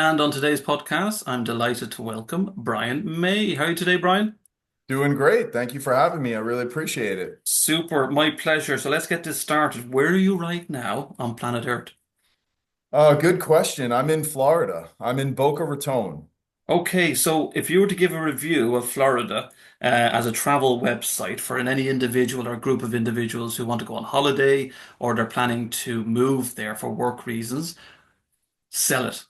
And on today's podcast, I'm delighted to welcome Bryan May. How are you today, Bryan? Doing great. Thank you for having me. I really appreciate it. Super, my pleasure. So let's get this started. Where are you right now on planet Earth? Good question. I'm in Florida. I'm in Boca Raton. Okay, so if you were to give a review of Florida as a travel website for any individual or group of individuals who want to go on holiday or they're planning to move there for work reasons, sell it.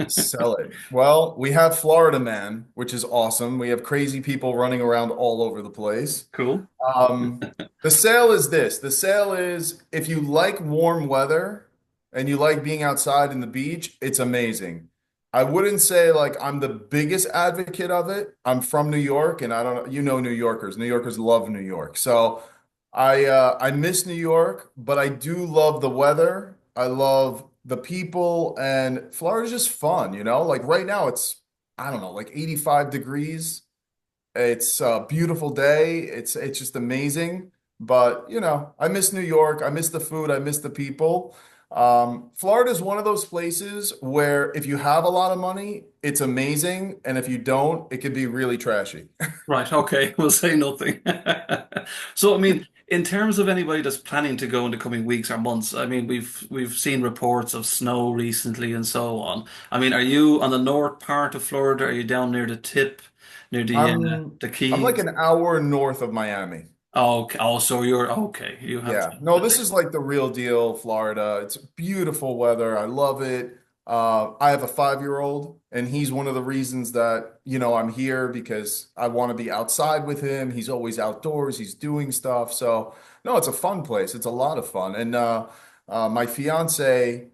Sell it. Well, we have Florida Man, which is awesome. We have crazy people running around all over the place. Cool. Um, the sale is this. The sale is if you like warm weather and you like being outside in the beach, it's amazing. I wouldn't say like I'm the biggest advocate of it. I'm from New York and I don't know, you know New Yorkers. New Yorkers love New York. So I miss New York, but I do love the weather. I love the people and Florida's just fun, you know? Like right now it's I don't know, like 85 degrees. It's a beautiful day. It's just amazing. But, you know, I miss New York. I miss the food. I miss the people. Florida is one of those places where if you have a lot of money, it's amazing. And if you don't, it can be really trashy. Right, okay, we'll say nothing. So, I mean, in terms of anybody that's planning to go in the coming weeks or months, I mean, we've seen reports of snow recently and so on. I mean, are you on the north part of Florida? Are you down near the tip, near the I'm like Keys? an hour north of Miami. Oh, okay. Oh, so you're okay. You have Yeah, no, this is like the real deal, Florida. It's beautiful weather. I love it. I have a 5-year-old, and he's one of the reasons that, you know, I'm here because I want to be outside with him. He's always outdoors, he's doing stuff. So, no, it's a fun place. It's a lot of fun. And my fiance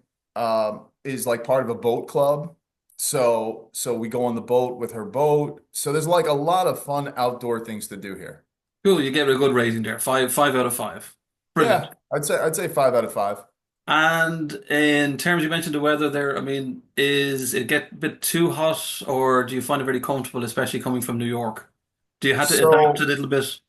is like part of a boat club. So we go on the boat with her boat. So there's like a lot of fun outdoor things to do here. cool. You gave it a good rating there. Five out of five. Brilliant. Yeah, I'd say 5 out of 5. And in terms, you mentioned the weather there. I mean, is it get a bit too hot, or do you find it very comfortable, especially coming from New York? Do you have to adapt a So little bit?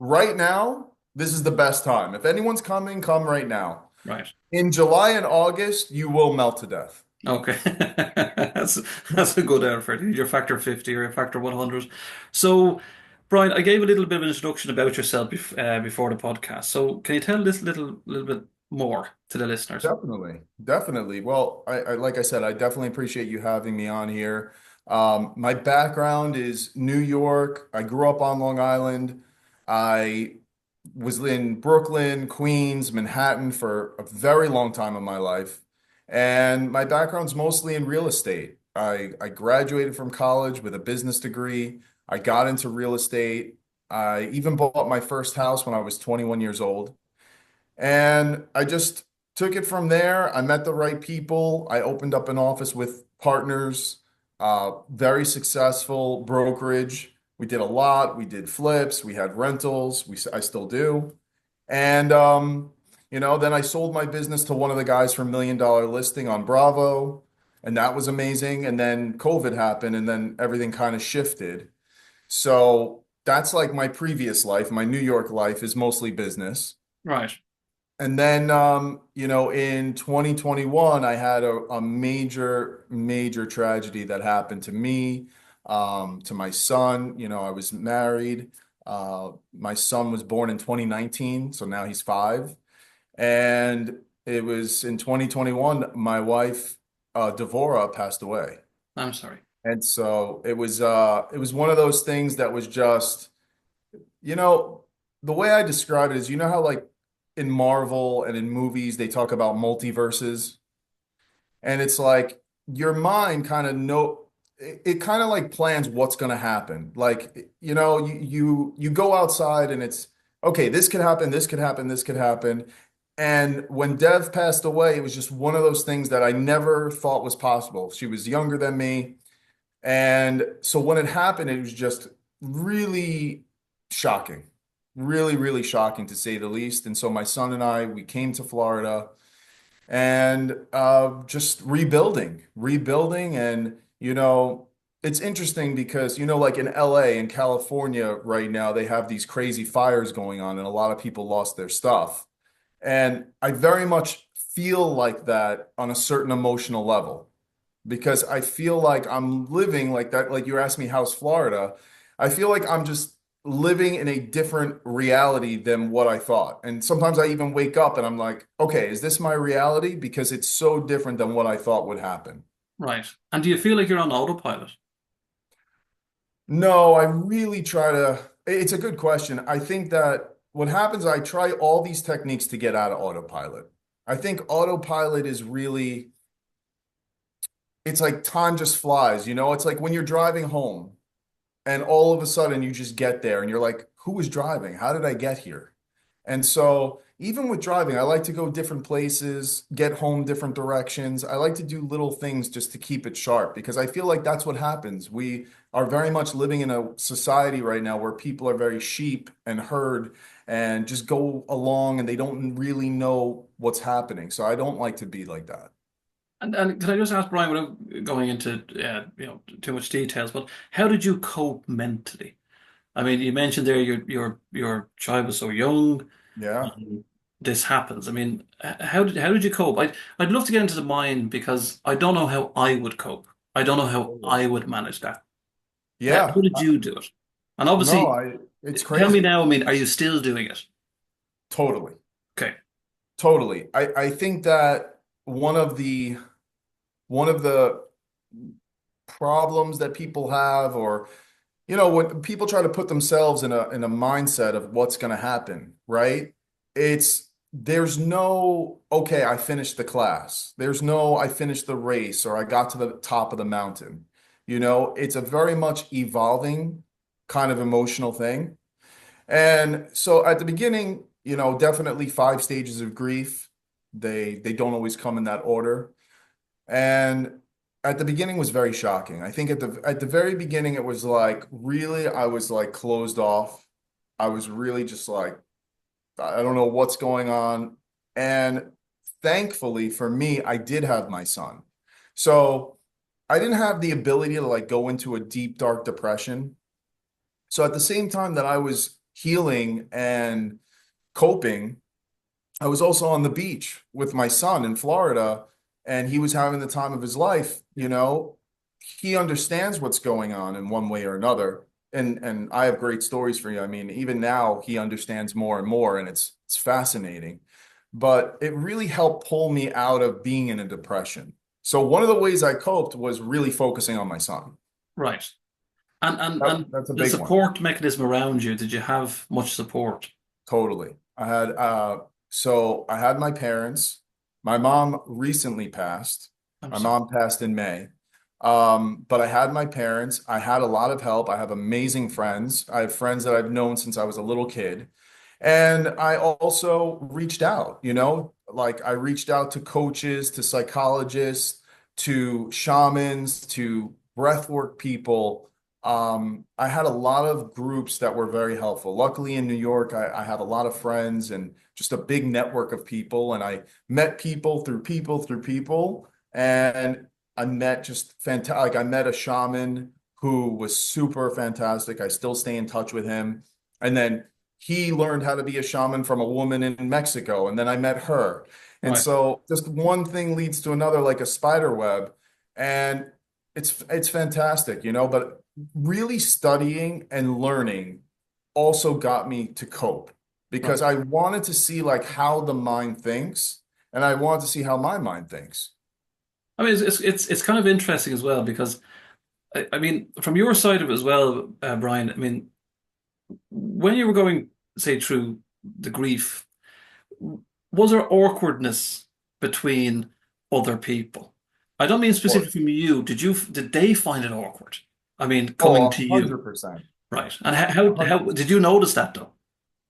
right now, this is the best time. If anyone's coming, come right now. Right. In July and August, you will melt to death. Okay. That's a good effort. Your factor 50 or your factor 100. So, Brian, I gave a little bit of an introduction about yourself before the podcast. So, can you tell this little bit more to the listeners? Definitely, definitely. Well, I like I said, I definitely appreciate you having me on here. My background is New York. I grew up on Long Island. I was in Brooklyn, Queens, Manhattan for a very long time in my life. And my background's mostly in real estate. I graduated from college with a business degree. I got into real estate. I even bought my first house when I was 21 years old. And I just took it from there. I met the right people. I opened up an office with partners, very successful brokerage. We did a lot. We did flips. We had rentals. I still do. And, you know, then I sold my business to one of the guys from Million Dollar Listing on Bravo. And that was amazing. And then COVID happened and then everything kind of shifted. So that's like my previous life. My New York life is mostly business. Right. And then, you know, in 2021, I had a major, major tragedy that happened to me, to my son. You know, I was married. My son was born in 2019, so now he's 5. And it was in 2021, my wife, Devora, passed away. I'm sorry. And so it was one of those things that was just, you know, the way I describe it is, you know how like in Marvel and in movies they talk about multiverses, and it's like your mind kind of it kind of like plans what's going to happen. Like, you know, you go outside and it's okay, this could happen, this could happen, this could happen. And when Dev passed away, it was just one of those things that I never thought was possible. She was younger than me. And so when it happened, it was just really shocking, really, really shocking to say the least. And so my son and I, we came to Florida and just rebuilding. And, you know, it's interesting because, you know, like in LA and California right now, they have these crazy fires going on and a lot of people lost their stuff. And I very much feel like that on a certain emotional level. because I feel like I'm living like that. Like you asked me, how's Florida? I feel like I'm just living in a different reality than what I thought. And sometimes I even wake up and I'm like, okay, is this my reality? Because it's so different than what I thought would happen. Right. And do you feel like you're on autopilot? No, I really try to. It's a good question. I think that what happens, I try all these techniques to get out of autopilot. I think autopilot is really, it's like time just flies, you know? It's like when you're driving home and all of a sudden you just get there and you're like, who was driving? How did I get here? And so, even with driving, I like to go different places, get home different directions. I like to do little things just to keep it sharp because I feel like that's what happens. We are very much living in a society right now where people are very sheep and herd and just go along and they don't really know what's happening. So, I don't like to be like that. And can I just ask Brian, without going into too much details, but how did you cope mentally? I mean, you mentioned there your child was so young. Yeah. And this happens. I mean, how did you cope? I'd love to get into the mind because I don't know how I would cope. I don't know how I would manage that. How Yeah. did you do it? And No, obviously, it's tell me crazy. now. I mean, are you still doing it? Totally. Okay. Totally. I think that one of the problems that people have, or when people try to put themselves in a mindset of what's going to happen, right? There's no, okay, I finished the class. There's no, I finished the race or I got to the top of the mountain. It's a very much evolving kind of emotional thing. And so at the beginning, definitely 5 stages of grief. They don't always come in that order. And at the beginning was very shocking. I think at the very beginning it was like really I was like closed off. I was really just like I don't know what's going on. And thankfully for me, I did have my son. So I didn't have the ability to like go into a deep dark depression. So at the same time that I was healing and coping, I was also on the beach with my son in Florida, and he was having the time of his life. He understands what's going on in one way or another. And I have great stories for you. I mean, even now he understands more and more, and it's fascinating. But it really helped pull me out of being in a depression. So one of the ways I coped was really focusing on my son. Right. And That's a the big one. support mechanism around you, did you have much support? Totally. I had my parents. My mom recently passed. I'm My sorry. mom passed in May. But I had my parents. I had a lot of help. I have amazing friends. I have friends that I've known since I was a little kid. And I also reached out, like I reached out to coaches, to psychologists, to shamans, to breathwork people. I had a lot of groups that were very helpful. Luckily in New York, I have a lot of friends and just a big network of people. And I met people through people through people. And I met just fantastic. Like I met a shaman who was super fantastic. I still stay in touch with him. And then he learned how to be a shaman from a woman in Mexico. And then I met her. And Right. so just one thing leads to another, like a spider web. And it's fantastic, but really studying and learning also got me to cope Right. because I wanted to see like how the mind thinks and I wanted to see how my mind thinks. I mean, it's kind of interesting as well because I mean, from your side of it as well, Brian. I mean, when you were going, say, through the grief, was there awkwardness between other people? I don't mean Of course. specifically from you. Did they find it awkward? I mean, coming Oh, to you, 100%. right? And how did you notice that though?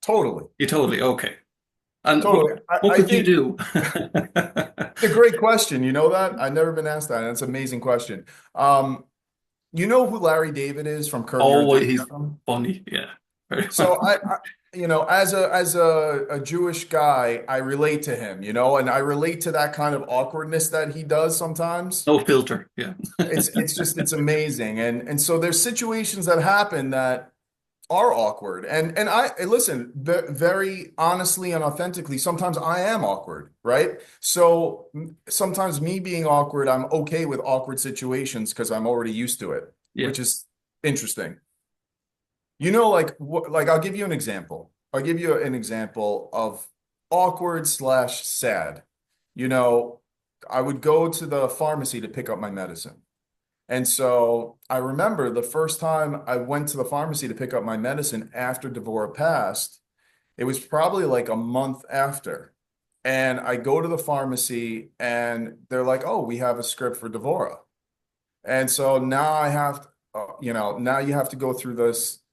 Totally. You totally okay. And what Totally. I, what I could you think do? it's a great question. You know that? I've never been asked that. And it's an amazing question. You know who Larry David is from Curb Your Oh, he's Enthusiasm? funny. Yeah. Very So funny. as a Jewish guy, I relate to him, and I relate to that kind of awkwardness that he does sometimes. No filter. Yeah. It's amazing. And so there's situations that happen that are awkward. And I listen, very honestly and authentically, sometimes I am awkward, right? So sometimes me being awkward, I'm okay with awkward situations because I'm already used to it, Yeah. which is interesting. You know, like I'll give you an example. I'll give you an example of awkward slash sad. You know, I would go to the pharmacy to pick up my medicine. And so I remember the first time I went to the pharmacy to pick up my medicine after Devora passed, it was probably like a month after. And I go to the pharmacy and they're like, "Oh, we have a script for Devora." And so now I have, now you have to go through this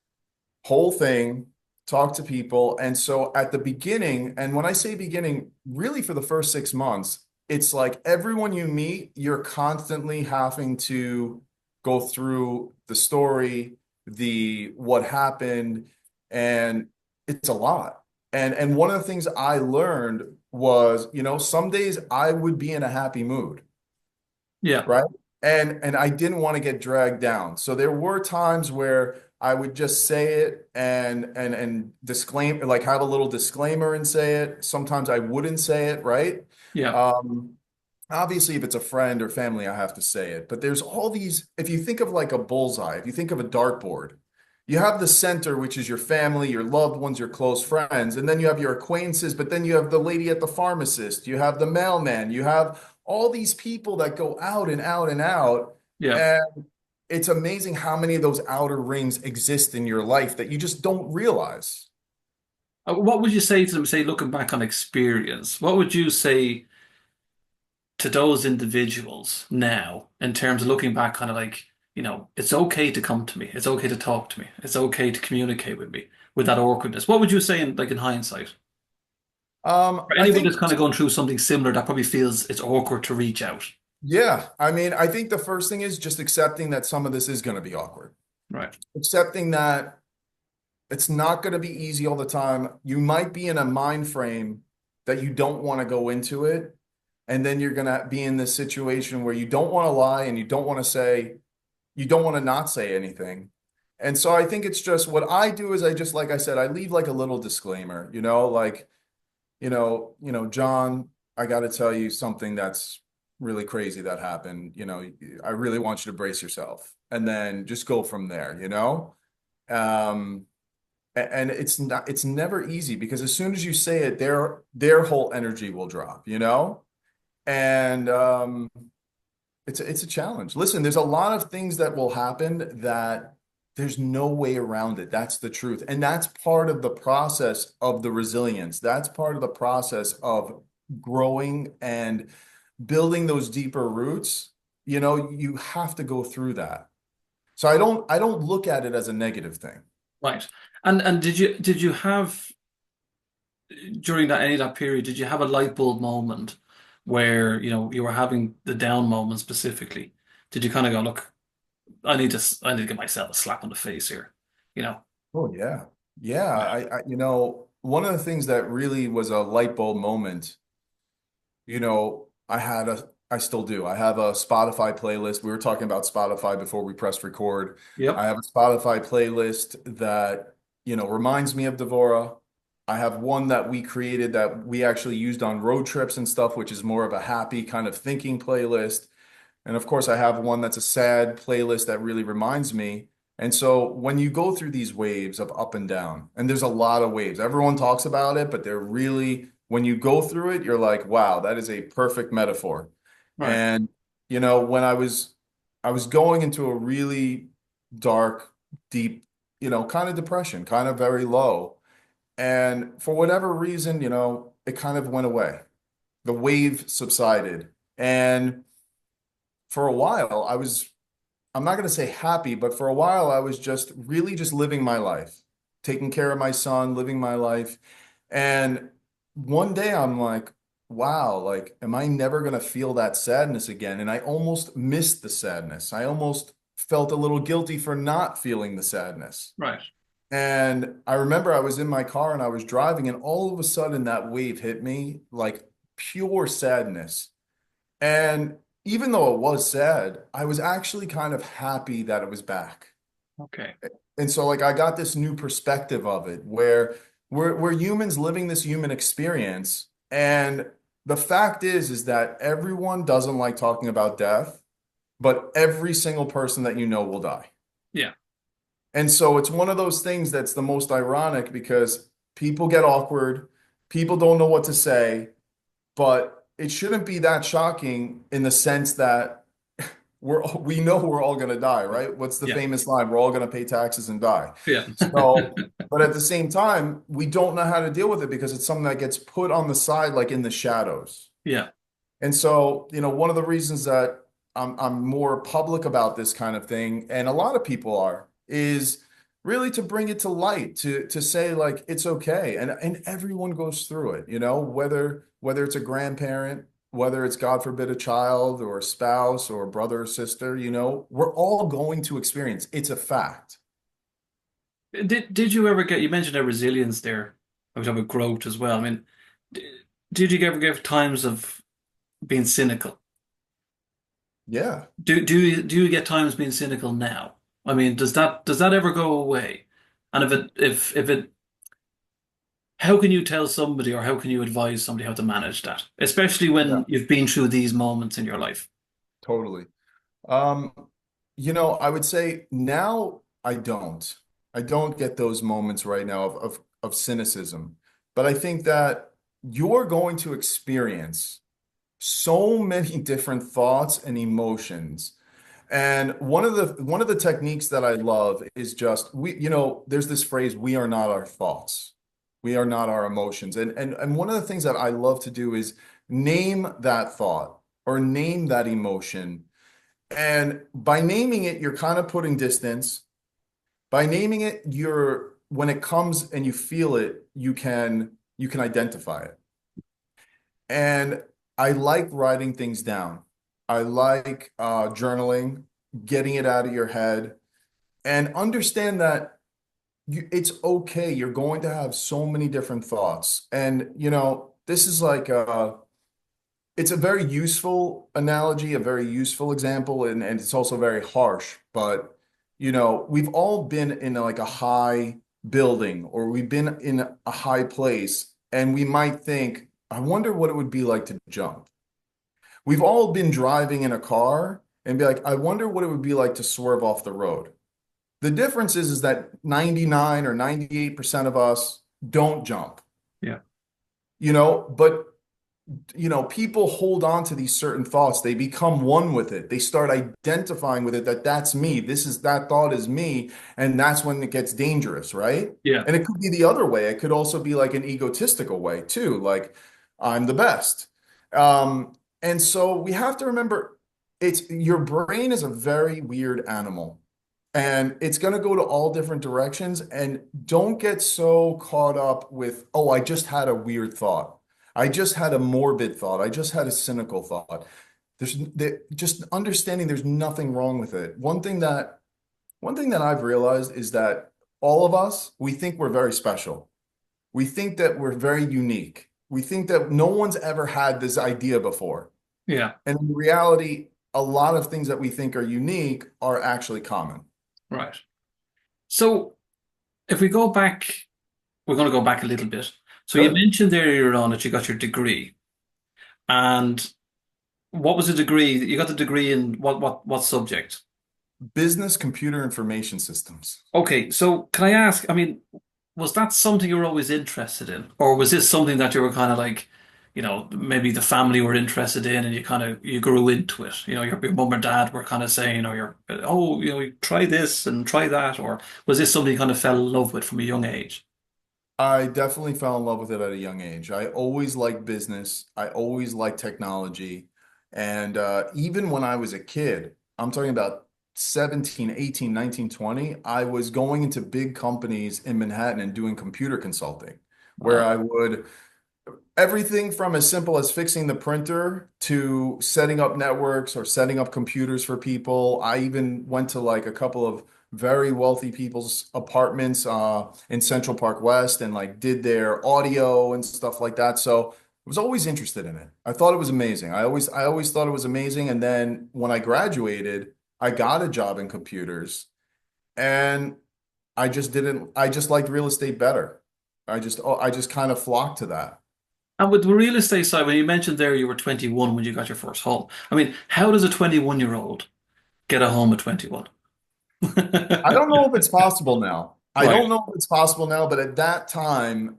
whole thing, talk to people. And so at the beginning, and when I say beginning, really for the first 6 months, it's like everyone you meet, you're constantly having to go through the story, the what happened, and it's a lot. And one of the things I learned was, some days I would be in a happy mood, Yeah. right? And I didn't want to get dragged down. So there were times where I would just say it and disclaim, like have a little disclaimer and say it. Sometimes I wouldn't say it, right? Yeah. Um, Obviously, if it's a friend or family, I have to say it. But there's all these, if you think of like a bullseye, if you think of a dartboard, you have the center, which is your family, your loved ones, your close friends, and then you have your acquaintances, but then you have the lady at the pharmacist, you have the mailman, you have all these people that go out and out and out. Yeah. And it's amazing how many of those outer rings exist in your life that you just don't realize. What would you say to them, say, looking back on experience? What would you say to those individuals now in terms of looking back, kind of like, it's okay to come to me. It's okay to talk to me. It's okay to communicate with me with that awkwardness. What would you say in hindsight? For I anyone think that's kind of going through something similar that probably feels it's awkward to reach out. Yeah, I mean, I think the first thing is just accepting that some of this is going to be awkward. Right. Accepting that it's not going to be easy all the time. You might be in a mind frame that you don't want to go into it. And then you're going to be in this situation where you don't want to lie and you don't want to not say anything. And so I think it's just what I do is I just, like I said, I leave like a little disclaimer, like, John, I got to tell you something that's really crazy that happened. I really want you to brace yourself and then just go from there. Um, and it's never easy because as soon as you say it, their whole energy will drop. And it's a challenge. Listen, there's a lot of things that will happen that there's no way around it. That's the truth. And that's part of the process of the resilience. That's part of the process of growing and building those deeper roots. You have to go through that. So I don't look at it as a negative thing. Right. And did you have during that any of that period, did you have a light bulb moment where, you were having the down moment specifically? Did you kind of go, look, I need to get myself a slap on the face here, you know? Oh yeah. Yeah. Right. One of the things that really was a light bulb moment, I still do. I have a Spotify playlist. We were talking about Spotify before we pressed record. I Yep. have a Spotify playlist that, reminds me of Devora. I have one that we created that we actually used on road trips and stuff, which is more of a happy kind of thinking playlist. And of course, I have one that's a sad playlist that really reminds me. And so when you go through these waves of up and down, and there's a lot of waves, everyone talks about it, but they're really, when you go through it, you're like, wow, that is a perfect metaphor. Right. And, when I was going into a really dark, deep, kind of depression, kind of very low. And for whatever reason, it kind of went away. The wave subsided. And for a while, I'm not going to say happy, but for a while, I was just really just living my life, taking care of my son, living my life. And one day I'm like, wow, like, am I never going to feel that sadness again? And I almost missed the sadness. I almost felt a little guilty for not feeling the sadness. Right. And I remember I was in my car and I was driving, and all of a sudden that wave hit me like pure sadness. And even though it was sad, I was actually kind of happy that it was back. Okay. And so like I got this new perspective of it where we're humans living this human experience. And the fact is that everyone doesn't like talking about death, but every single person that you know will die. Yeah. And so it's one of those things that's the most ironic because people get awkward, people don't know what to say, but it shouldn't be that shocking in the sense that we know we're all going to die, right? What's the Yeah. famous line? We're all going to pay taxes and die. Yeah. So, but at the same time, we don't know how to deal with it because it's something that gets put on the side, like in the shadows. Yeah. And so, one of the reasons that I'm more public about this kind of thing, and a lot of people are, is really to bring it to light, to say like it's okay, and everyone goes through it, whether it's a grandparent, whether it's God forbid a child or a spouse or a brother or sister, we're all going to experience. It's a fact. Did you ever get, you mentioned a resilience there. I was talking about growth as well. I mean, did you ever get times of being cynical? Yeah. Do you get times being cynical now? I mean, does that ever go away? And if it how can you tell somebody or how can you advise somebody how to manage that? Especially Yeah, when you've been through these moments in your life. totally. Um, I would say now I don't. I don't get those moments right now of cynicism. But I think that you're going to experience so many different thoughts and emotions. And one of the techniques that I love is just there's this phrase, we are not our thoughts. We are not our emotions. And one of the things that I love to do is name that thought or name that emotion. And by naming it, you're kind of putting distance. By naming it, when it comes and you feel it, you can identify it. And I like writing things down. I like journaling, getting it out of your head, and understand that it's okay. You're going to have so many different thoughts. And, this is like it's a very useful analogy, a very useful example, and it's also very harsh. But, we've all been in like a high building or we've been in a high place, and we might think, I wonder what it would be like to jump. We've all been driving in a car and be like, I wonder what it would be like to swerve off the road. The difference is that 99 or 98% of us don't jump, Yeah. but people hold on to these certain thoughts. They become one with it. They start identifying with it that that's me. That thought is me. And that's when it gets dangerous, right? Yeah. And it could be the other way. It could also be like an egotistical way too, like I'm the best. And so we have to remember it's your brain is a very weird animal. And it's going to go to all different directions. And don't get so caught up with, oh, I just had a weird thought. I just had a morbid thought. I just had a cynical thought. Just understanding there's nothing wrong with it. One thing that I've realized is that all of us, we think we're very special. We think that we're very unique. We think that no one's ever had this idea before. Yeah. And in reality, a lot of things that we think are unique are actually common. Right. So if we go back, we're going to go back a little bit. So you Good. mentioned there earlier on that you got your degree. And what was the degree? You got the degree in what subject? Business computer information systems. Okay, so can I ask, I mean, was that something you were always interested in? Or was this something that you were kind of like, maybe the family were interested in and you grew into it? Your mum or dad were kind of saying, or try this and try that, or was this something you kind of fell in love with from a young age? I definitely fell in love with it at a young age. I always liked business. I always liked technology. And even when I was a kid, I'm talking about 17, 18, 19, 20, I was going into big companies in Manhattan and doing computer consulting, where Wow. I would everything from as simple as fixing the printer to setting up networks or setting up computers for people. I even went to like a couple of very wealthy people's apartments in Central Park West and like did their audio and stuff like that. So I was always interested in it. I thought it was amazing. I always thought it was amazing. And then when I graduated, I got a job in computers and I just liked real estate better. I just kind of flocked to that. And with the real estate side, when you mentioned there you were 21 when you got your first home. I mean, how does a 21-year-old get a home at 21? I don't know if it's possible now. I Right. don't know if it's possible now, but at that time,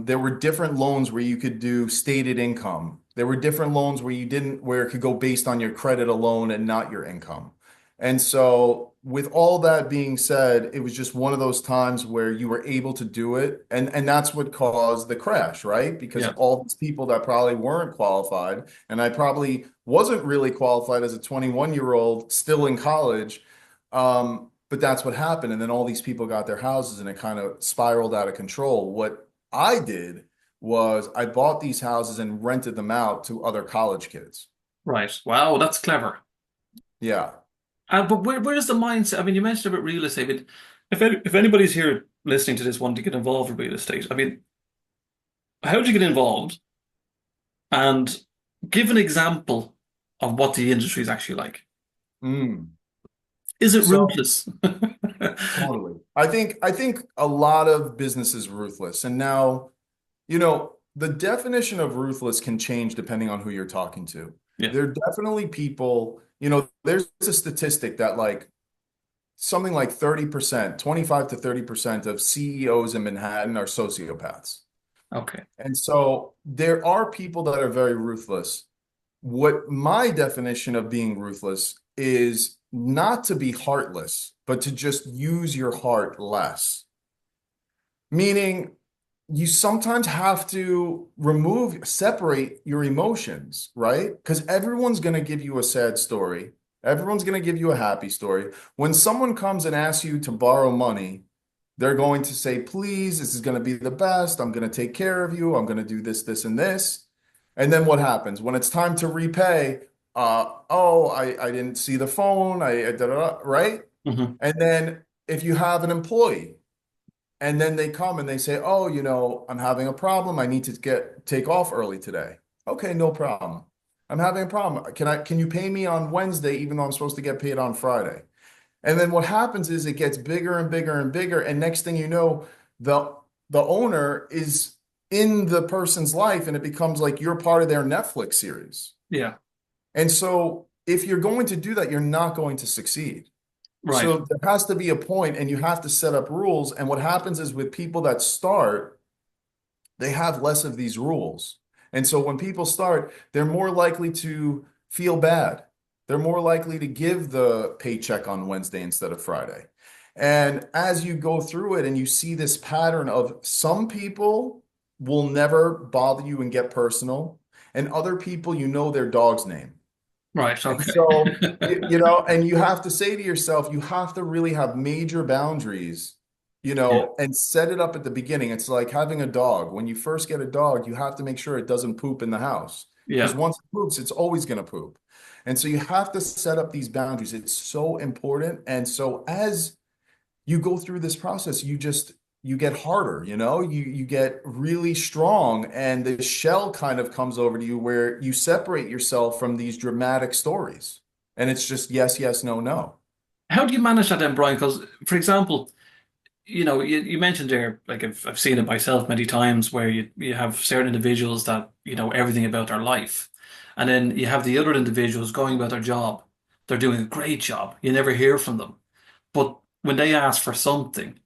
there were different loans where you could do stated income. There were different loans where you didn't, where it could go based on your credit alone and not your income. And so, with all that being said, it was just one of those times where you were able to do it, and that's what caused the crash, right? Because Yeah. all these people that probably weren't qualified, and I probably wasn't really qualified as a 21-year-old still in college. But that's what happened. And then all these people got their houses and it kind of spiraled out of control. What I did was I bought these houses and rented them out to other college kids. Right. Wow, that's clever. Yeah. But where's the mindset? I mean, you mentioned about real estate. But if anybody's here listening to this wanting to get involved in real estate, I mean, how do you get involved? And give an example of what the industry is actually like. Mm. Is it So ruthless? totally. I think a lot of business is ruthless. And now, the definition of ruthless can change depending on who you're talking to. Yeah. There are definitely people, there's a statistic that like something like 30%, 25 to 30% of CEOs in Manhattan are sociopaths. Okay. And so there are people that are very ruthless. What my definition of being ruthless is not to be heartless, but to just use your heart less. Meaning, you sometimes have to separate your emotions, right? Because everyone's going to give you a sad story. Everyone's going to give you a happy story. When someone comes and asks you to borrow money, they're going to say, please, this is going to be the best. I'm going to take care of you. I'm going to do this, this, and this. And then what happens? When it's time to repay, oh, I didn't see the phone. Da, da, da, right? Hmm. And then if you have an employee, and then they come and they say, "Oh, I'm having a problem. I need to take off early today." Okay, no problem. I'm having a problem. Can you pay me on Wednesday even though I'm supposed to get paid on Friday? And then what happens is it gets bigger and bigger and bigger, and next thing you know, the the owner is in the person's life and it becomes like you're part of their Netflix series. Yeah. And so if you're going to do that, you're not going to succeed. Right. So there has to be a point and you have to set up rules. And what happens is with people that start, they have less of these rules. And so when people start, they're more likely to feel bad. They're more likely to give the paycheck on Wednesday instead of Friday. And as you go through it and you see this pattern of some people will never bother you and get personal, and other people, their dog's name. Right. And Okay. so, and you have to say to yourself, you have to really have major boundaries, Yeah. and set it up at the beginning. It's like having a dog. When you first get a dog, you have to make sure it doesn't poop in the house because Yeah. once it poops, it's always going to poop. And so you have to set up these boundaries. It's so important. And so as you go through this process, you get harder, you get really strong and the shell kind of comes over to you where you separate yourself from these dramatic stories. And it's just yes, yes, no, no. How do you manage that then, Brian? Because, for example, you mentioned there, like I've seen it myself many times, where you have certain individuals that you know everything about their life, and then you have the other individuals going about their job. They're doing a great job. You never hear from them, but when they ask for something,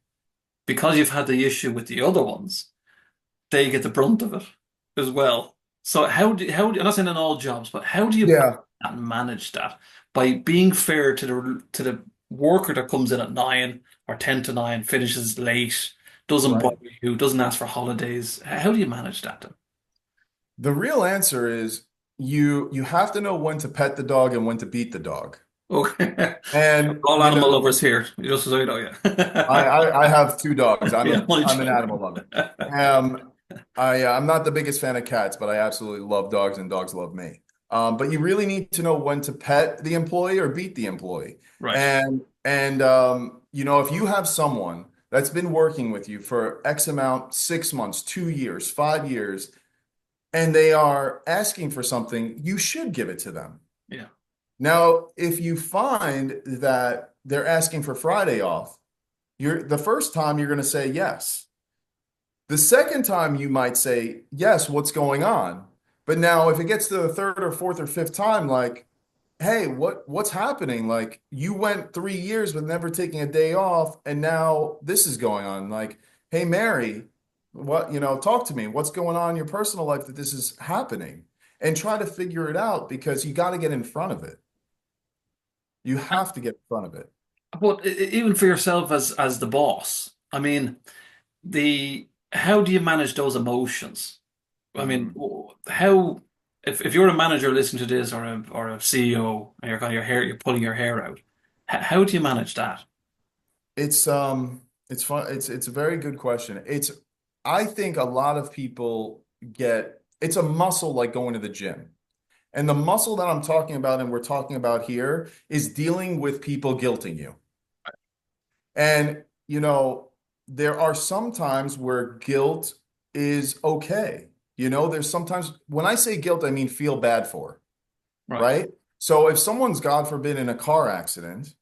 because you've had the issue with the other ones, they get the brunt of it as well. So I'm not saying in all jobs, but how do you balance Yeah, that and manage that by being fair to the worker that comes in at 9 or 10 to 9, finishes late, doesn't bother right. you, doesn't ask for holidays. How do you manage that then? The real answer is you have to know when to pet the dog and when to beat the dog. Okay. And All animal lovers here, just so you know, yeah. I have two dogs. Yeah, only I'm an joking. animal lover. I'm not the biggest fan of cats, but I absolutely love dogs and dogs love me. But you really need to know when to pet the employee or beat the employee. Right. And if you have someone that's been working with you for X amount, 6 months, 2 years, 5 years, and they are asking for something, you should give it to them. Yeah. Now, if you find that they're asking for Friday off, The first time you're going to say yes. The second time you might say, yes, what's going on? But now if it gets to the third or fourth or fifth time, like, hey, what's happening? Like you went 3 years with never taking a day off, and now this is going on. Like, hey, Mary, talk to me. What's going on in your personal life that this is happening? And try to figure it out because you got to get in front of it. You have to get in front of it. But even for yourself as the boss, I mean, the how do you manage those emotions? I mean, Mhm. how if you're a manager listening to this or a CEO and you're kind of your hair you're pulling your hair out, how do you manage that? It's fun. It's a very good question. I think a lot of people it's a muscle like going to the gym. And the muscle that I'm talking about and we're talking about here is dealing with people guilting you. And, there are some times where guilt is okay. There's sometimes when I say guilt, I mean feel bad for, Right. right? So if someone's, God forbid, in a car accident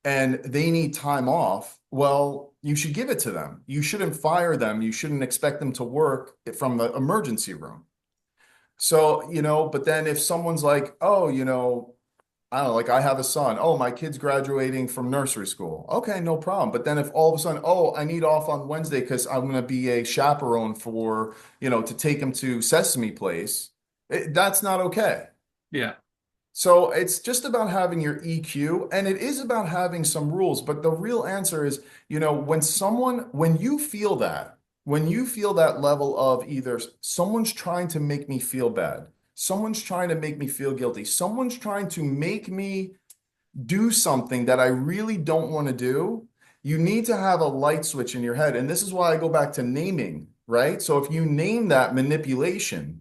and they need time off, well, you should give it to them. You shouldn't fire them. You shouldn't expect them to work from the emergency room. So, but then if someone's like, oh, I don't know, like I have a son. Oh, my kid's graduating from nursery school. Okay, no problem. But then if all of a sudden, oh, I need off on Wednesday because I'm going to be a chaperone for, to take him to Sesame Place, that's not okay. Yeah. So it's just about having your EQ and it is about having some rules. But the real answer is, when you feel that level of either someone's trying to make me feel bad, someone's trying to make me feel guilty, someone's trying to make me do something that I really don't want to do, you need to have a light switch in your head. And this is why I go back to naming, right? So if you name that manipulation,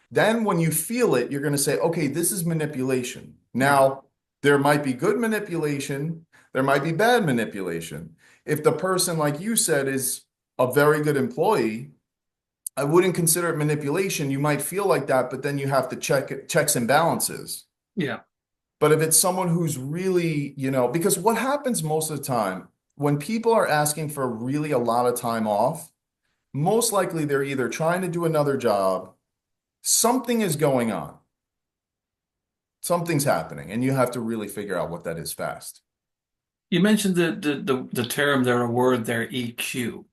then when you feel it, you're going to say, okay, this is manipulation. Right. Now, there might be good manipulation, there might be bad manipulation. If the person, like you said, is a very good employee, I wouldn't consider it manipulation. You might feel like that, but then you have to checks and balances. Yeah. But if it's someone who's really, because what happens most of the time when people are asking for really a lot of time off, most likely they're either trying to do another job, something is going on, something's happening, and you have to really figure out what that is fast. You mentioned the term there, a word there, EQ.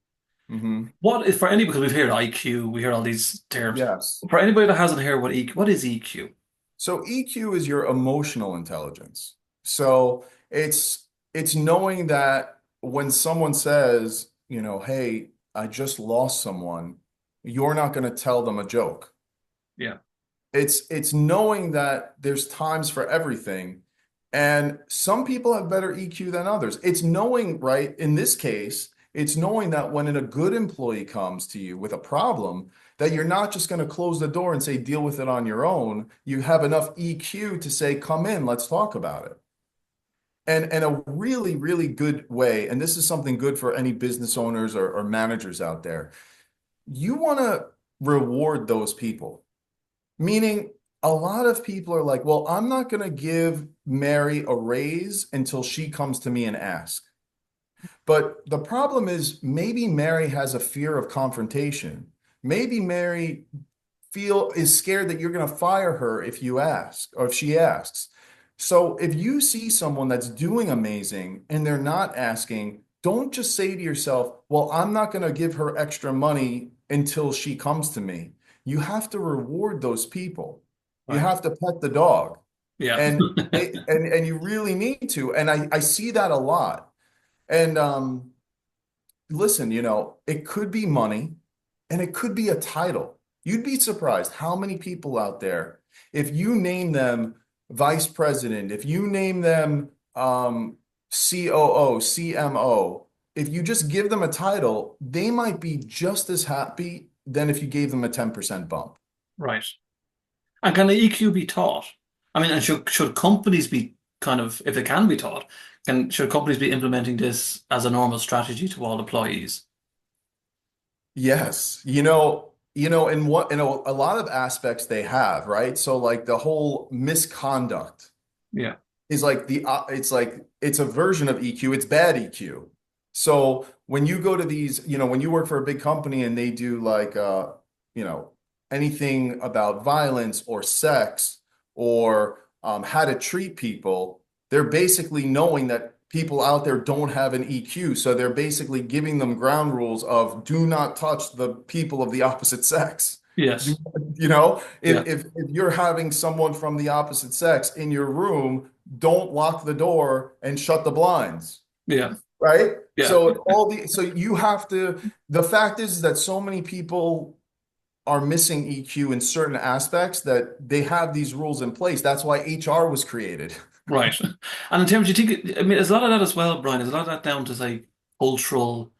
Hmm. What is for any because we've heard IQ, we hear all these terms. Yes. For anybody that hasn't heard what is EQ? So EQ is your emotional intelligence. So it's knowing that when someone says, hey, I just lost someone, you're not going to tell them a joke. Yeah. It's knowing that there's times for everything. And some people have better EQ than others. It's knowing, right? In this case, it's knowing that when a good employee comes to you with a problem, that you're not just going to close the door and say, deal with it on your own. You have enough EQ to say, come in, let's talk about it. And a really, really good way, and this is something good for any business owners or managers out there, you want to reward those people. Meaning, a lot of people are like, well, I'm not going to give Mary a raise until she comes to me and asks. But the problem is maybe Mary has a fear of confrontation. Maybe Mary is scared that you're going to fire her if you ask or if she asks. So if you see someone that's doing amazing and they're not asking, don't just say to yourself, well, I'm not going to give her extra money until she comes to me. You have to reward those people. You Right. have to pet the dog. Yeah. And you really need to. And I see that a lot. And listen, it could be money and it could be a title. You'd be surprised how many people out there, if you name them vice president, if you name them COO, CMO, if you just give them a title, they might be just as happy than if you gave them a 10% bump. Right. And can the EQ be taught? I mean, and should companies be kind of, if it can be taught, should companies be implementing this as a normal strategy to all employees? Yes, a lot of aspects they have, right? So like the whole misconduct Yeah. is like it's a version of EQ. It's bad EQ. So when you go to these, when you work for a big company and they do like, you know, anything about violence or sex or how to treat people, they're basically knowing that people out there don't have an EQ. So they're basically giving them ground rules of do not touch the people of the opposite sex. Yes. If, Yeah. if you're having someone from the opposite sex in your room, don't lock the door and shut the blinds, Yeah. right? Yeah. So you have to, the fact is that so many people are missing EQ in certain aspects that they have these rules in place. That's why HR was created. Right. And in terms, you think, I mean, there's a lot of that as well, Brian. There's a lot of that down to like cultural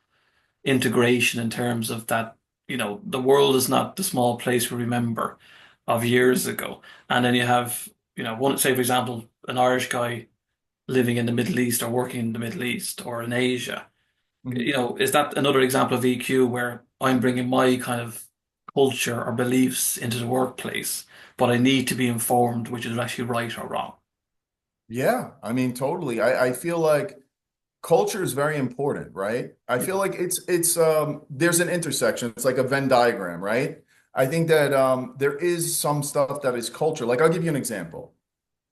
integration in terms of that, the world is not the small place we remember of years ago. And then you have, one, say, for example, an Irish guy living in the Middle East or working in the Middle East or in Asia. Is that another example of EQ where I'm bringing my kind of culture or beliefs into the workplace, but I need to be informed which is actually right or wrong? Yeah, I mean, totally. I feel like culture is very important, right? I Yeah. feel like it's there's an intersection. It's like a Venn diagram, right? I think that there is some stuff that is culture. Like I'll give you an example.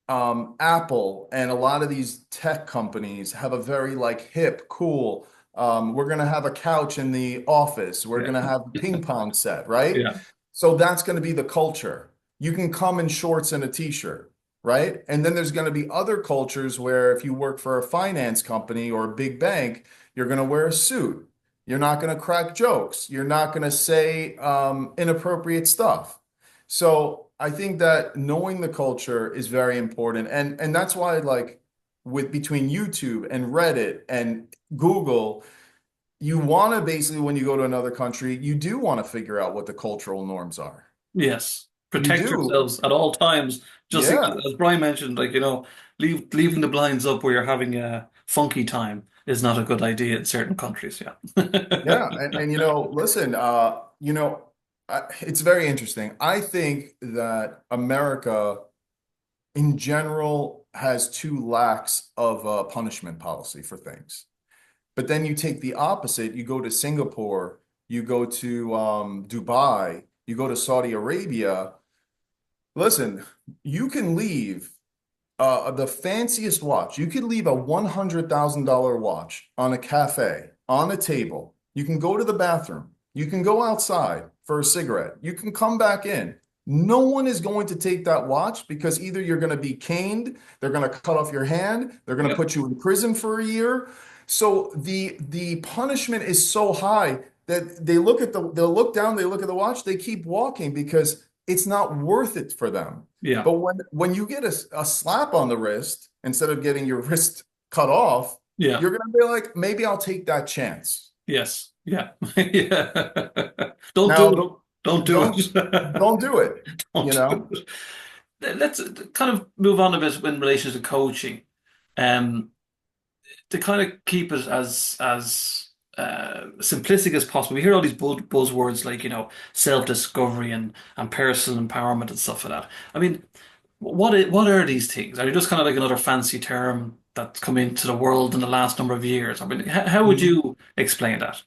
Apple and a lot of these tech companies have a very like hip, cool. We're gonna have a couch in the office. We're Yeah. gonna have a ping pong set, right? Yeah. So that's gonna be the culture. You can come in shorts and a t-shirt, right? And then there's gonna be other cultures where if you work for a finance company or a big bank, you're gonna wear a suit. You're not gonna crack jokes. You're not gonna say inappropriate stuff. So I think that knowing the culture is very important. And that's why like with between YouTube and Reddit and Google, you want to basically when you go to another country, you do want to figure out what the cultural norms are. Yes. You Protect do. yourselves at all times. Just Yeah. as Brian mentioned, like, leaving the blinds up where you're having a funky time is not a good idea in certain countries. Yeah. Yeah. And listen, it's very interesting. I think that America in general has too lax of a punishment policy for things. But then you take the opposite. You go to Singapore, you go to Dubai, you go to Saudi Arabia. Listen, you can leave the fanciest watch. You could leave a $100,000 watch on a cafe, on a table. You can go to the bathroom. You can go outside for a cigarette. You can come back in. No one is going to take that watch because either you're going to be caned, they're going to cut off your hand, they're going to Yeah. put you in prison for a year. So the punishment is so high that they'll look down, they look at the watch, they keep walking because it's not worth it for them. Yeah. But when you get a slap on the wrist instead of getting your wrist cut off, Yeah. you're gonna be like, maybe I'll take that chance. Yes. Yeah. Yeah. Don't do Now, it. Don't do don't it. don't do it, you Don't do know? it. Let's kind of move on a bit in relation to coaching. Um, to kind of keep it as simplistic as possible. We hear all these buzzwords like, self-discovery and personal empowerment and stuff like that. I mean, what are these things? Are they just kind of like another fancy term that's come into the world in the last number of years? I mean, how would Mhm. you explain that?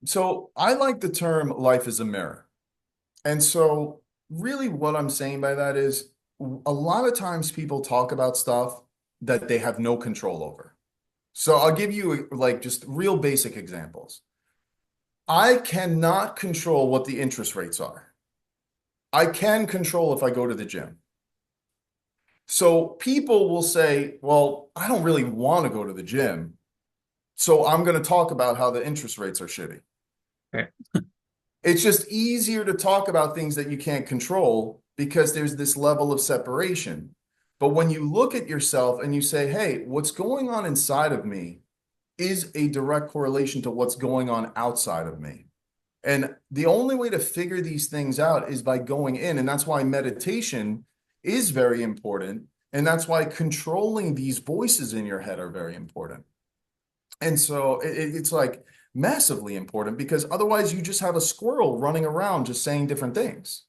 So I like the term life is a mirror. And so really what I'm saying by that is a lot of times people talk about stuff that they have no control over. So I'll give you like just real basic examples. I cannot control what the interest rates are. I can control if I go to the gym. So people will say, well, I don't really want to go to the gym. So I'm going to talk about how the interest rates are shitty. Okay. It's just easier to talk about things that you can't control because there's this level of separation. But when you look at yourself and you say, hey, what's going on inside of me is a direct correlation to what's going on outside of me. And the only way to figure these things out is by going in. And that's why meditation is very important. And that's why controlling these voices in your head are very important. And so it's like massively important because otherwise you just have a squirrel running around just saying different things.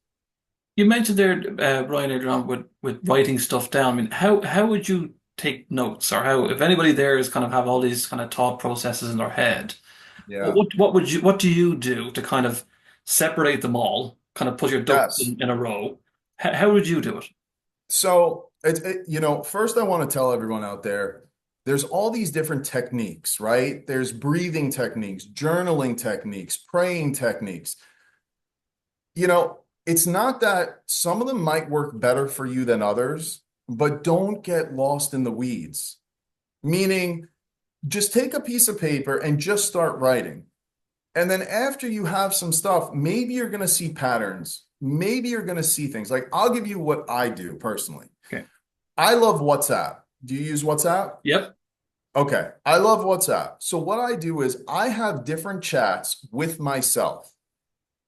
You mentioned there, Brian, earlier on with writing stuff down. I mean, how would you take notes, or how if anybody there is kind of have all these kind of thought processes in their head, Yeah. what do you do to kind of separate them all, kind of put your ducks Yes. in a row? How would you do it? So first I want to tell everyone out there, there's all these different techniques, right? There's breathing techniques, journaling techniques, praying techniques. It's not that some of them might work better for you than others, but don't get lost in the weeds. Meaning, just take a piece of paper and just start writing. And then after you have some stuff, maybe you're going to see patterns. Maybe you're going to see things. Like, I'll give you what I do personally. Okay. I love WhatsApp. Do you use WhatsApp? Yep. Okay. I love WhatsApp. So what I do is I have different chats with myself.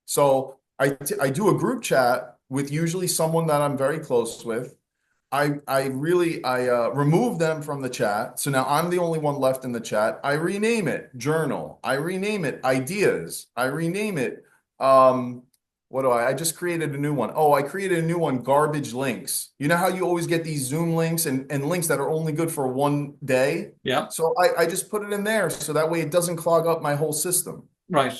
So I do a group chat with usually someone that I'm very close with. I remove them from the chat. So now I'm the only one left in the chat. I rename it journal. I rename it ideas. I rename it what do I just created a new one. Oh, I created a new one, garbage links. You know how you always get these Zoom links and links that are only good for one day? Yeah. So I just put it in there so that way it doesn't clog up my whole system. Right.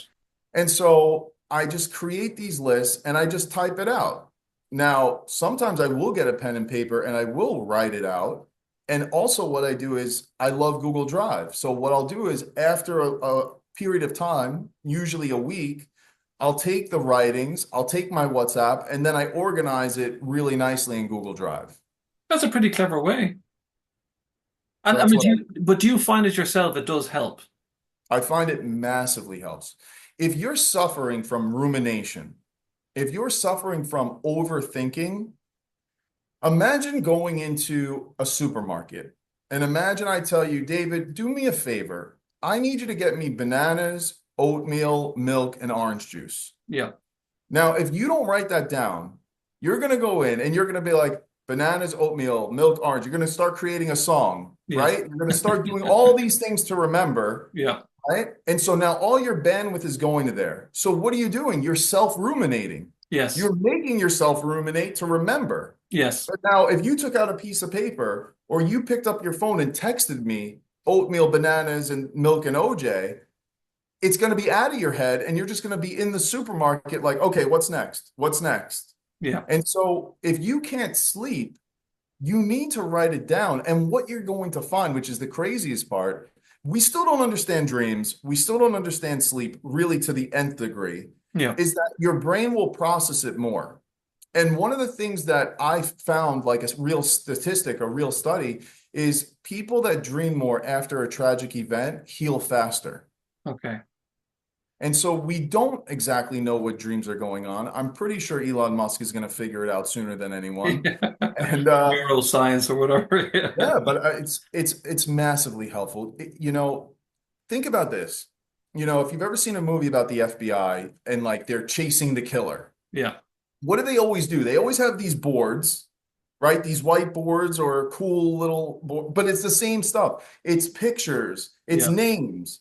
And so I just create these lists and I just type it out. Now, sometimes I will get a pen and paper and I will write it out. And also, what I do is I love Google Drive. So, what I'll do is after a period of time, usually a week, I'll take the writings, I'll take my WhatsApp, and then I organize it really nicely in Google Drive. That's a pretty clever way. So, And I that's mean, what do you find it yourself? It does help. I find it massively helps. If you're suffering from rumination, if you're suffering from overthinking, imagine going into a supermarket and imagine I tell you, David, do me a favor. I need you to get me bananas, oatmeal, milk, and orange juice. Yeah. Now, if you don't write that down, you're going to go in and you're going to be like, bananas, oatmeal, milk, orange. You're going to start creating a song, Yes. right? You're going to start doing all these things to remember, Yeah. right? And so now all your bandwidth is going to there. So what are you doing? You're self-ruminating. Yes. You're making yourself ruminate to remember. Yes. But now, if you took out a piece of paper or you picked up your phone and texted me oatmeal, bananas, and milk and OJ, it's going to be out of your head and you're just going to be in the supermarket like, okay, what's next? What's next? Yeah. And so if you can't sleep, you need to write it down. And what you're going to find, which is the craziest part, we still don't understand dreams. We still don't understand sleep really to the nth degree, Yeah. is that your brain will process it more. And one of the things that I found, like a real statistic, a real study, is people that dream more after a tragic event heal faster. Okay. And so we don't exactly know what dreams are going on. I'm pretty sure Elon Musk is going to figure it out sooner than anyone. Yeah. And Neuroscience or whatever. yeah, but it's massively helpful. Think about this. If you've ever seen a movie about the FBI and like they're chasing the killer, Yeah. what do they always do? They always have these boards, right? These whiteboards or cool little board, but it's the same stuff. It's pictures, it's Yeah. names.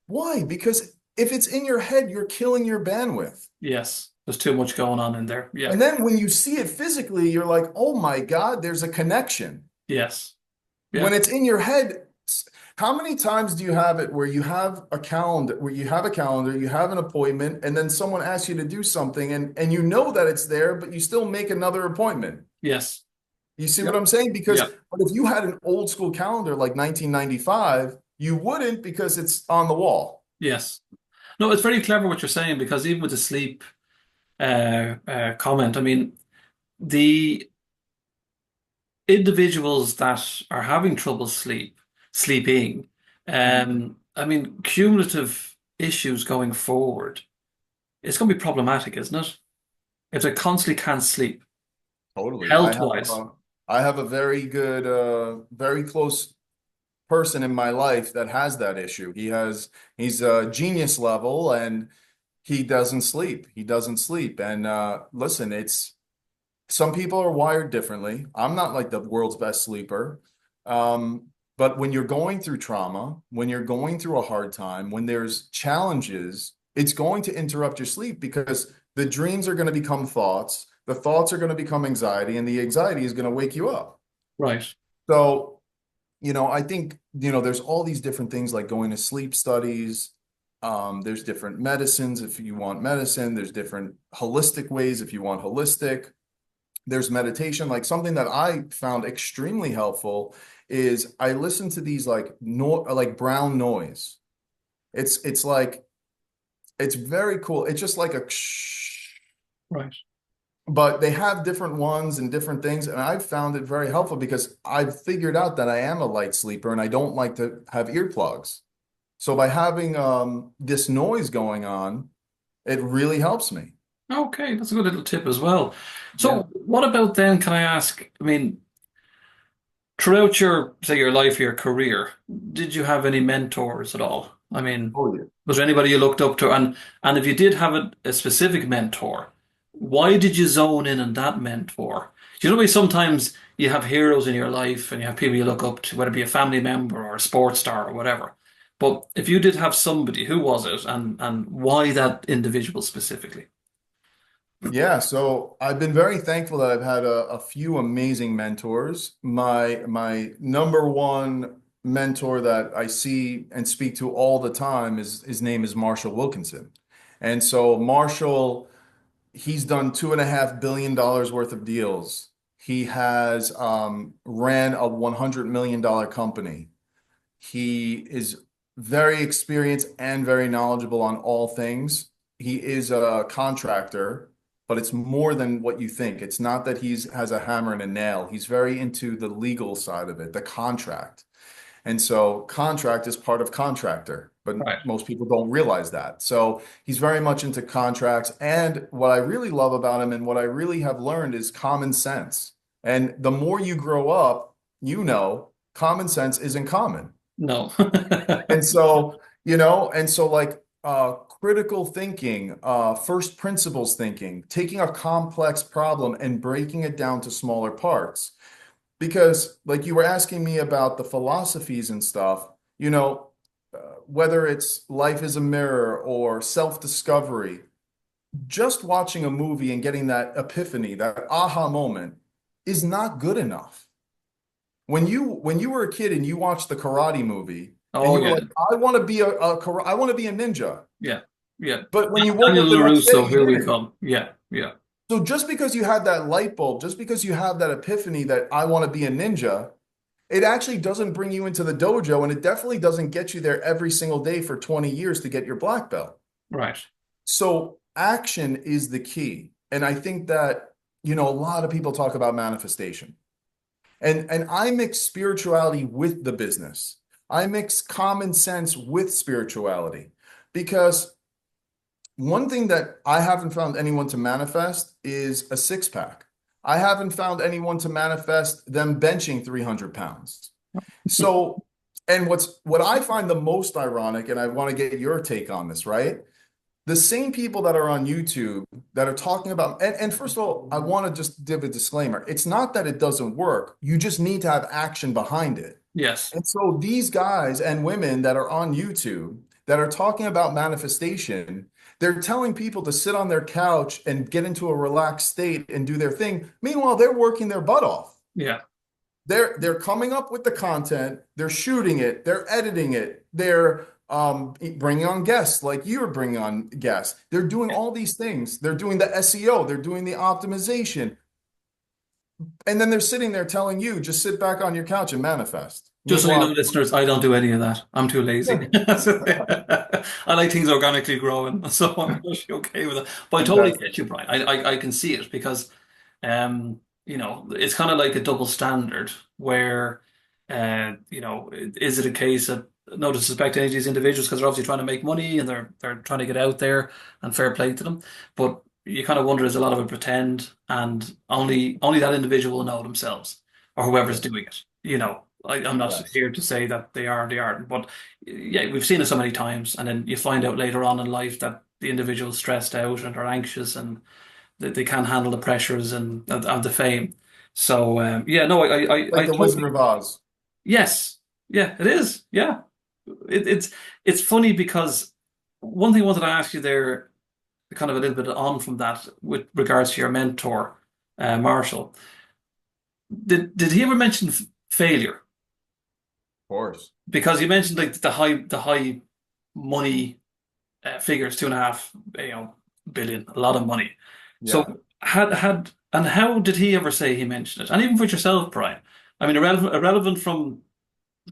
Why? Because if it's in your head, you're killing your bandwidth. Yes. There's too much going on in there. Yeah. And then when you see it physically, you're like, oh my God, there's a connection. Yes. When Yeah. it's in your head, how many times do you have it where you have a calendar, you have an appointment, and then someone asks you to do something and you know that it's there, but you still make another appointment? Yes. You see what Yep. I'm saying? Because Yeah. but if you had an old school calendar like 1995, you wouldn't because it's on the wall. Yes. No, it's very clever what you're saying because even with the sleep comment, I mean, the individuals that are having trouble sleeping, I mean, cumulative issues going forward, it's going to be problematic, isn't it? If they constantly can't sleep, Totally. health-wise. I have a very good, very close person in my life that has that issue. He's a genius level and he doesn't sleep. He doesn't sleep. And listen, it's some people are wired differently. I'm not like the world's best sleeper. But when you're going through trauma, when you're going through a hard time, when there's challenges, it's going to interrupt your sleep because the dreams are going to become thoughts. The thoughts are going to become anxiety, and the anxiety is going to wake you up. Right. So I think, there's all these different things like going to sleep studies. There's different medicines if you want medicine. There's different holistic ways if you want holistic. There's meditation. Like something that I found extremely helpful is I listen to these like no like brown noise. It's like it's very cool. It's just like a Right. but they have different ones and different things, and I've found it very helpful because I've figured out that I am a light sleeper and I don't like to have earplugs. So by having this noise going on, it really helps me. Okay, that's a good little tip as well. So, Yeah. what about then? Can I ask? I mean, throughout your, say, your life, your career, did you have any mentors at all? I mean, Oh yeah. was there anybody you looked up to? And if you did have a specific mentor, why did you zone in on that mentor? Do you know, sometimes you have heroes in your life and you have people you look up to, whether it be a family member or a sports star or whatever. But if you did have somebody, who was it, and why that individual specifically? Yeah, so I've been very thankful that I've had a few amazing mentors. My number one mentor that I see and speak to all the time is his name is Marshall Wilkinson. And so Marshall, he's done $2.5 billion worth of deals. He has ran a $100 million company. He is very experienced and very knowledgeable on all things. He is a contractor, but it's more than what you think. It's not that he's has a hammer and a nail. He's very into the legal side of it, the contract. And so contract is part of contractor, but Right. most people don't realize that. So he's very much into contracts. And what I really love about him and what I really have learned is common sense. And the more you grow up, common sense isn't common. No. And so, like critical thinking, first principles thinking, taking a complex problem and breaking it down to smaller parts. Because, like you were asking me about the philosophies and stuff, whether it's life is a mirror or self-discovery, just watching a movie and getting that epiphany, that aha moment is not good enough. When you were a kid and you watched the karate movie and Oh you were yeah, like, I want to be a ninja. yeah, yeah. But when you woke Daniel up the next day, LaRusso, you here we didn't. come. Yeah, yeah, So just because you have that light bulb, just because you have that epiphany that I want to be a ninja, it actually doesn't bring you into the dojo, and it definitely doesn't get you there every single day for 20 years to get your black belt. right. So action is the key. And I think that, a lot of people talk about manifestation. And I mix spirituality with the business. I mix common sense with spirituality because one thing that I haven't found anyone to manifest is a six pack. I haven't found anyone to manifest them benching 300 pounds. So, and what I find the most ironic, and I want to get your take on this, right? The same people that are on YouTube that are talking about, and first of all, I want to just give a disclaimer. It's not that it doesn't work. You just need to have action behind it. Yes, And so these guys and women that are on YouTube that are talking about manifestation, they're telling people to sit on their couch and get into a relaxed state and do their thing. Meanwhile, they're working their butt off. yeah. They're coming up with the content, they're shooting it, they're editing it, they're bringing on guests like you're bringing on guests. They're doing all these things. They're doing the SEO, they're doing the optimization, and then they're sitting there telling you just sit back on your couch and manifest. Just so you know, Meanwhile, listeners, I don't do any of that. I'm too yeah, lazy. I like things organically growing, so I'm actually okay with it. But I totally fantastic. get you, Brian. I can see it because, it's kind of like a double standard where, is it a case that no disrespect to any of these individuals because they're obviously trying to make money and they're trying to get out there and fair play to them, but you kind of wonder is a lot of it pretend and only that individual will know themselves or whoever's Yes, doing it. I'm not yes. here to say that they are or they aren't, but yeah, we've seen it so many times, and then you find out later on in life that the individual's stressed out and are anxious and they can't handle the pressures and the fame. So yeah, no, I Like the Wizard totally of Oz. yes, yeah, it is, yeah. It's funny because one thing I wanted to ask you there, kind of a little bit on from that, with regards to your mentor, Marshall. Did he ever mention failure? course. Because you mentioned like the high money figures, 2.5, billion, a lot of money. Yeah. So and how did he ever say he mentioned it? And even for yourself, Brian. I mean, irrelevant from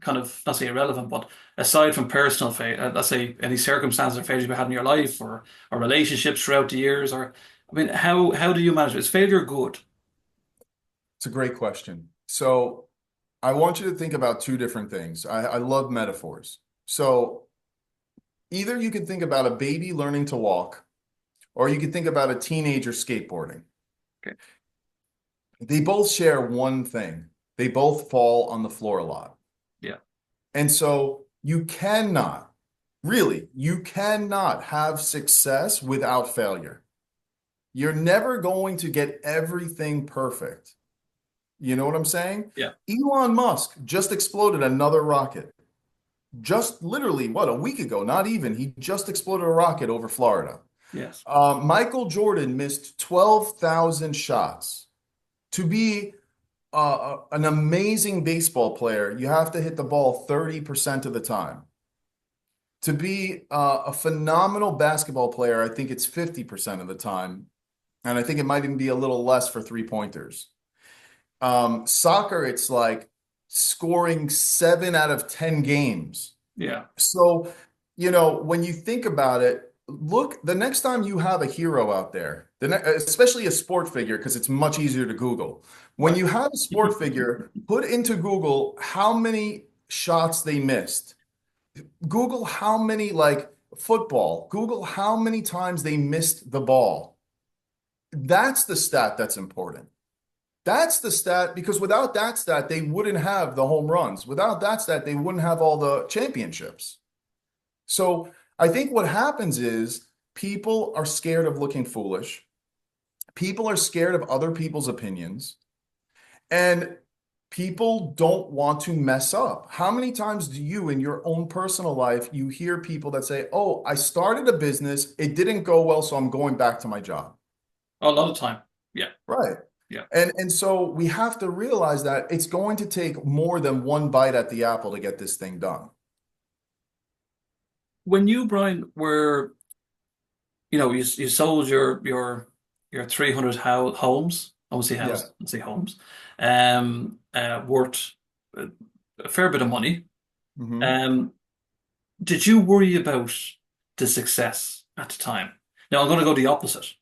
kind of, not say irrelevant, but aside from personal let's say any circumstances or failures you've had in your life or relationships throughout the years, or I mean, how do you manage it? Is failure good? It's a great question. So I want you to think about two different things. I love metaphors. So either you can think about a baby learning to walk, or you could think about a teenager skateboarding. Okay. They both share one thing. They both fall on the floor a lot. Yeah. And so you cannot, really, you cannot have success without failure. You're never going to get everything perfect. You know what I'm saying? Yeah. Elon Musk just exploded another rocket. Just literally, what, a week ago, not even. He just exploded a rocket over Florida. Yes. Michael Jordan missed 12,000 shots. To be an amazing baseball player, you have to hit the ball 30% of the time. To be a phenomenal basketball player, I think it's 50% of the time. And I think it might even be a little less for three-pointers. Soccer, it's like scoring 7 out of 10 games. Yeah. So, when you think about it, look, the next time you have a hero out there, especially a sport figure, because it's much easier to Google. When Right. you have a sport figure, put into Google how many shots they missed. Google how many, like football, Google how many times they missed the ball. That's the stat that's important. That's the stat, because without that stat, they wouldn't have the home runs. Without that stat, they wouldn't have all the championships. So I think what happens is people are scared of looking foolish. People are scared of other people's opinions. And people don't want to mess up. How many times do you, in your own personal life, you hear people that say, "Oh, I started a business, it didn't go well, so I'm going back to my job." A lot of time. Yeah. Right. Yeah. And so we have to realize that it's going to take more than one bite at the apple to get this thing done. When you, Brian, were, you sold your 300 homes, I won't say Yeah. houses, I'll say homes, worth a, a fair bit of money. Hmm. Um, did you worry about the success at the time? Now I'm going to go the opposite.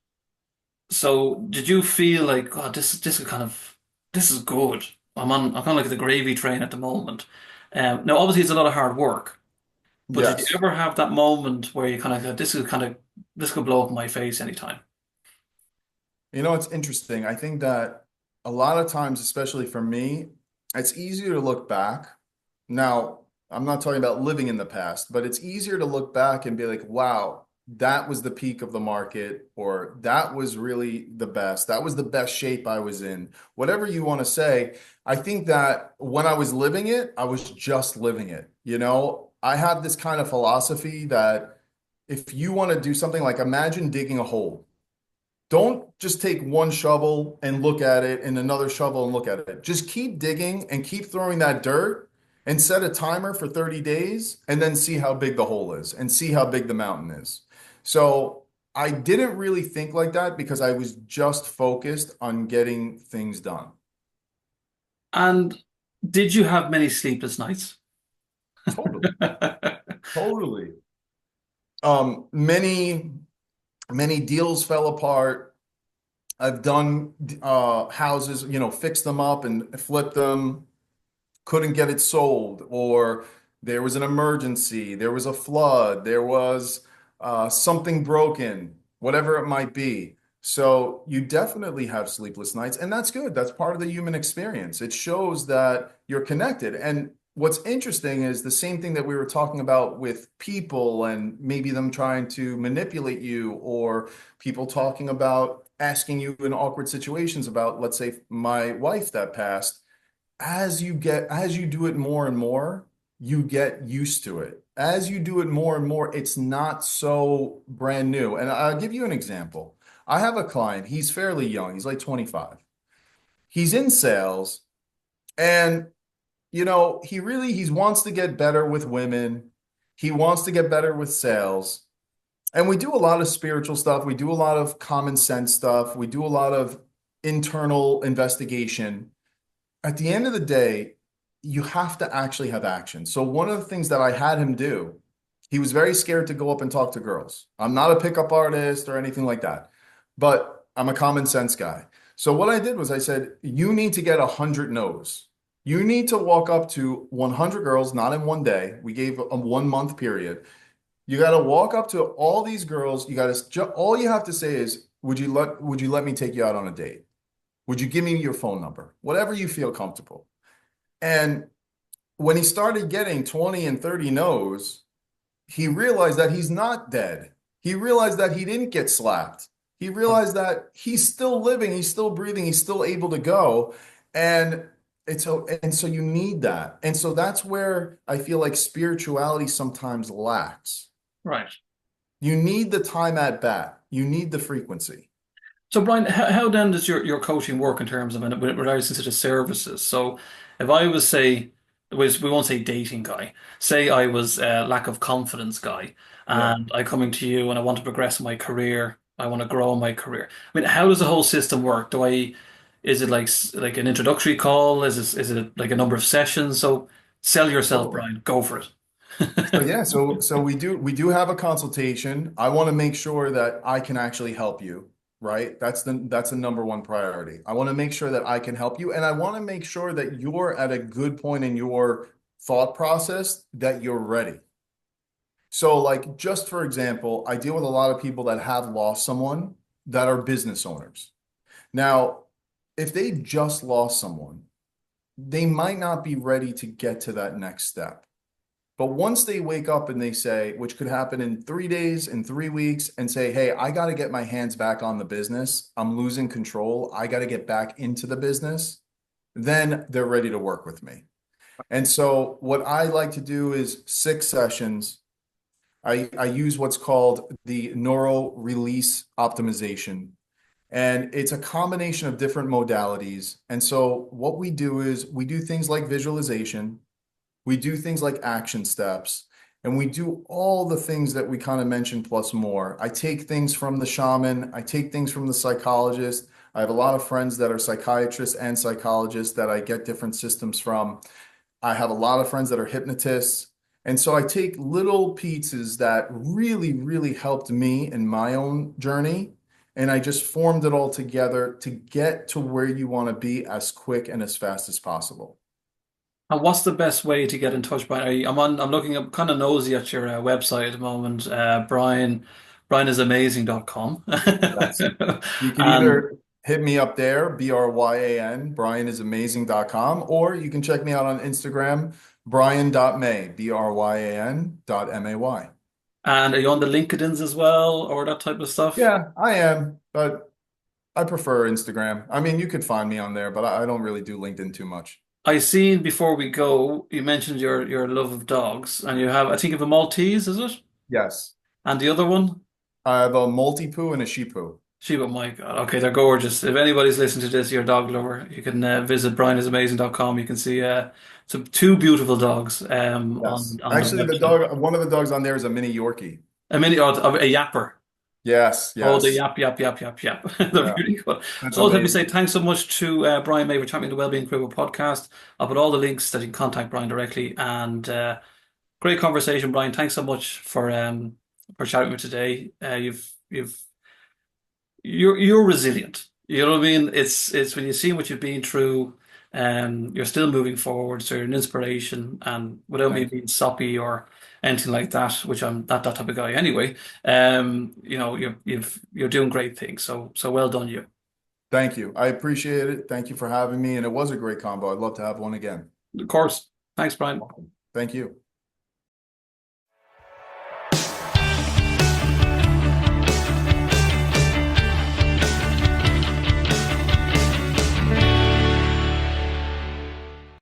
So did you feel like, God, this is this is good. I'm kind of like the gravy train at the moment. Now obviously it's a lot of hard work, but did you Yes. ever have that moment where you kind of go, this could blow up in my face anytime? It's interesting. I think that a lot of times, especially for me, it's easier to look back. Now, I'm not talking about living in the past, but it's easier to look back and be like, wow, that was the peak of the market, or that was really the best. That was the best shape I was in. Whatever you want to say. I think that when I was living it, I was just living it. I have this kind of philosophy that if you want to do something, like imagine digging a hole. Don't just take one shovel and look at it and another shovel and look at it. Just keep digging and keep throwing that dirt and set a timer for 30 days and then see how big the hole is and see how big the mountain is. So I didn't really think like that because I was just focused on getting things done. And did you have many sleepless nights? Totally. Totally. Many, many deals fell apart. I've done houses, fixed them up and flipped them, couldn't get it sold, or there was an emergency, there was a flood, there was something broken, whatever it might be. So you definitely have sleepless nights, and that's good. That's part of the human experience. It shows that you're connected. And what's interesting is the same thing that we were talking about with people and maybe them trying to manipulate you, or people talking about asking you in awkward situations about, let's say, my wife that passed. As you do it more and more, you get used to it. As you do it more and more, it's not so brand new. And I'll give you an example. I have a client, he's fairly young, he's like 25. He's in sales, and he wants to get better with women. He wants to get better with sales. And we do a lot of spiritual stuff. We do a lot of common sense stuff. We do a lot of internal investigation. At the end of the day, you have to actually have action. So one of the things that I had him do, he was very scared to go up and talk to girls. I'm not a pickup artist or anything like that, but I'm a common sense guy. So what I did was I said, you need to get 100 no's. You need to walk up to 100 girls, not in one day. We gave a 1 month period. You got to walk up to all these girls. You got to, all you have to say is, would you let me take you out on a date? Would you give me your phone number? Whatever you feel comfortable. And when he started getting 20 and 30 no's, he realized that he's not dead. He realized that he didn't get slapped. He realized that he's still living, he's still breathing, he's still able to go. And so you need that. And so that's where I feel like spirituality sometimes lacks. Right. You need the time at bat. You need the frequency. So, Brian, how then does your coaching work in terms of with regards to the services? So, if I was say, we won't say dating guy, say I was a lack of confidence guy, Yeah. and I coming to you and I want to progress my career, I want to grow my career. I mean, how does the whole system work? Is it like an introductory call? Is it like a number of sessions? So, sell yourself, Totally. Brian. Go for So it. yeah, so we do have a consultation. I want to make sure that I can actually help you, right? That's the number one priority. I want to make sure that I can help you, and I want to make sure that you're at a good point in your thought process that you're ready. So like just for example, I deal with a lot of people that have lost someone that are business owners. Now, if they just lost someone, they might not be ready to get to that next step. But once they wake up and they say, which could happen in 3 days, in 3 weeks, and say, hey, I got to get my hands back on the business. I'm losing control. I got to get back into the business. Then they're ready to work with me. And so what I like to do is 6 sessions. I use what's called the neural release optimization. And it's a combination of different modalities. And so what we do is we do things like visualization. We do things like action steps, and we do all the things that we kind of mentioned plus more. I take things from the shaman. I take things from the psychologist. I have a lot of friends that are psychiatrists and psychologists that I get different systems from. I have a lot of friends that are hypnotists. And so I take little pieces that really, really helped me in my own journey. And I just formed it all together to get to where you want to be as quick and as fast as possible. And what's the best way to get in touch, Brian? I'm looking up kind of nosy at your website at the moment, brianisamazing.com. Yes. You can And either hit me up there, Bryan, bryanisAmazing.com, or you can check me out on Instagram, Bryan.may, Bryan.may. and are you on the LinkedIn's as well or that type of stuff? Yeah, I am, but I prefer Instagram. I mean, you could find me on there, but I don't really do LinkedIn too much. I seen before we go, you mentioned your love of dogs, and you have, I think, of a Maltese, is it? Yes. And the other one? I have a multi-poo and a shih-poo. Shiba, my God. Okay, they're gorgeous. If anybody's listening to this, you're a dog lover, you can visit brianisamazing.com. You can see some two beautiful dogs Yes. on the Actually, website. one of the dogs on there is a mini Yorkie. A yapper. Yes, Oh, the yes. yap, yap, yap, yap, yap. They're Yeah, really good. that's So let me say amazing. thanks so much to Brian May for chatting the Wellbeing Crew podcast. I'll put all the links that you can contact Brian directly. And great conversation, Brian. Thanks so much for chatting with me today. You're resilient. You know what I mean? It's when you see what you've been through, you're still moving forward. So you're an inspiration, and without me Thank you. being soppy or anything like that, which I'm not that type of guy anyway. You're doing great things. So well done, you. Thank you. I appreciate it. Thank you for having me. And it was a great combo. I'd love to have one again. Of course. Thanks, Brian. Thank you.